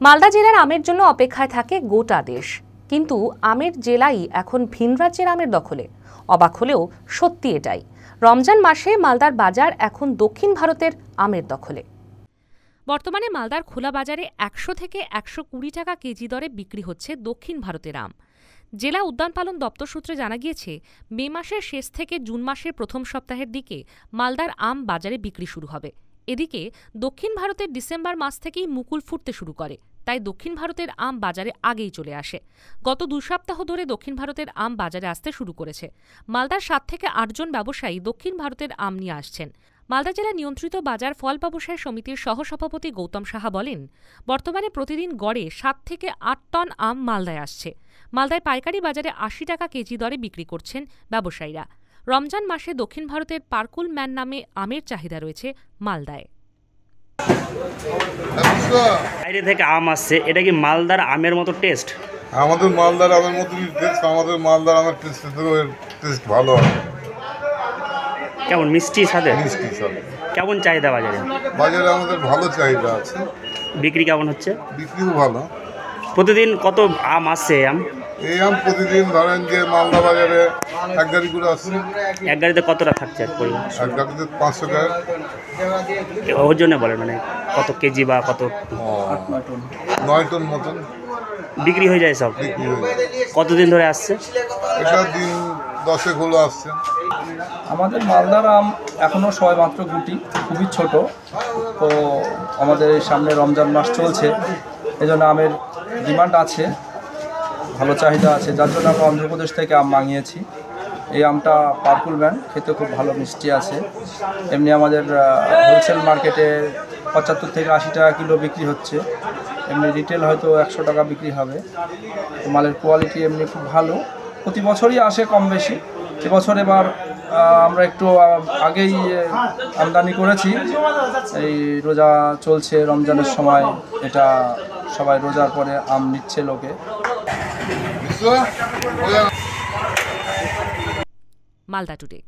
মালদা জেলার আমের জন্য অপেক্ষায় থাকে গোটা দেশ, কিন্তু আমের জেলাই এখন ভিন রাজ্যের আমের দখলে। অবাক হলেও সত্যি এটাই। রমজান মাসে মালদার বাজার এখন দক্ষিণ ভারতের আমের দখলে। বর্তমানে মালদার খোলা বাজারে 100 থেকে 120 টাকা কেজি দরে বিক্রি হচ্ছে দক্ষিণ ভারতের আম। জেলা উদ্যান পালন দপ্তর সূত্রে জানা গিয়েছে, মে মাসের শেষ থেকে জুন মাসের প্রথম সপ্তাহের দিকে মালদার আম বাজারে বিক্রি শুরু হবে। এদিকে দক্ষিণ ভারতের ডিসেম্বর মাস থেকেই মুকুল ফুটতে শুরু করে, তাই দক্ষিণ ভারতের আম বাজারে আগেই চলে আসে। গত 2 সপ্তাহ ধরে দক্ষিণ ভারতের আম বাজারে আসতে শুরু করেছে। মালদার 7 থেকে 8 জন ব্যবসায়ী দক্ষিণ ভারতের আম নিয়ে আসছেন। মালদা জেলা নিয়ন্ত্রিত বাজার ফল ব্যবসায়ী সমিতির সহসভাপতি গৌতম সাহা বলেন, বর্তমানে প্রতিদিন গড়ে 7 থেকে 8 টন আম মালদায় আসছে। মালদায় পাইকারি বাজারে 80 টাকা কেজি দরে বিক্রি করছেন ব্যবসায়ীরা। রমজান মাসে দক্ষিণ ভারতের পার্কুল ম্যান নামে আমের চাহিদা রয়েছে মালদায়। বাইরে থেকে আম আসছে, এটা কি মালদার আমের মতো টেস্ট? আমাদের মালদার আমের মতনই টেস্ট। আমাদের মালদার আমের টেস্ট ভালো হয়। কেমন মিষ্টি সাথে? মিষ্টি সাথে। কেমন চাহিদা বাজারে? বাজারে আমাদের ভালো চাহিদা আছে। বিক্রি কেমন হচ্ছে? বিক্রিও ভালো। প্রতিদিন কত আম আসছে? এই আম প্রতিদিন ধরেন যে মালদা বাজারে এক গাড়ি করে আসছে। এক গাড়িতে কতটা থাকছে? এক গাড়িতে 500 টাকা। ওর জন্য বলে মানে কত কেজি বা কত? 9 টন মতন বিক্রি হয়ে যায় সব। বিক্রি হয়ে যায়। কতদিন ধরে আসছে? এটা দিন 10 হলো আসছে। আমাদের মালদার আম এখনও সবাই মাত্র গুটি, খুবই ছোট। তো আমাদের এই সামনে রমজান মাস চলছে, এজন্য আমের ডিমান্ড আছে, ভালো চাহিদা আছে, যার জন্য আমরা অন্ধ্রপ্রদেশ থেকে আম মাঙিয়েছি। এই আমটা পার্কুল ম্যান, খেতে খুব ভালো মিষ্টি আছে। এমনি আমাদের হোলসেল মার্কেটে 75 থেকে 80 টাকা কিলো বিক্রি হচ্ছে। এমনি রিটেল হয়তো 100 টাকা বিক্রি হবে। মালের কোয়ালিটি এমনি খুব ভালো, প্রতি বছরই আসে কম বেশি। এবছর এবার আমরা একটু আগেই আমদানি করেছি। এই রোজা চলছে, রমজানের সময় এটা সবাই রোজার পরে আম নিচ্ছে লোকে। মালদা টুডে।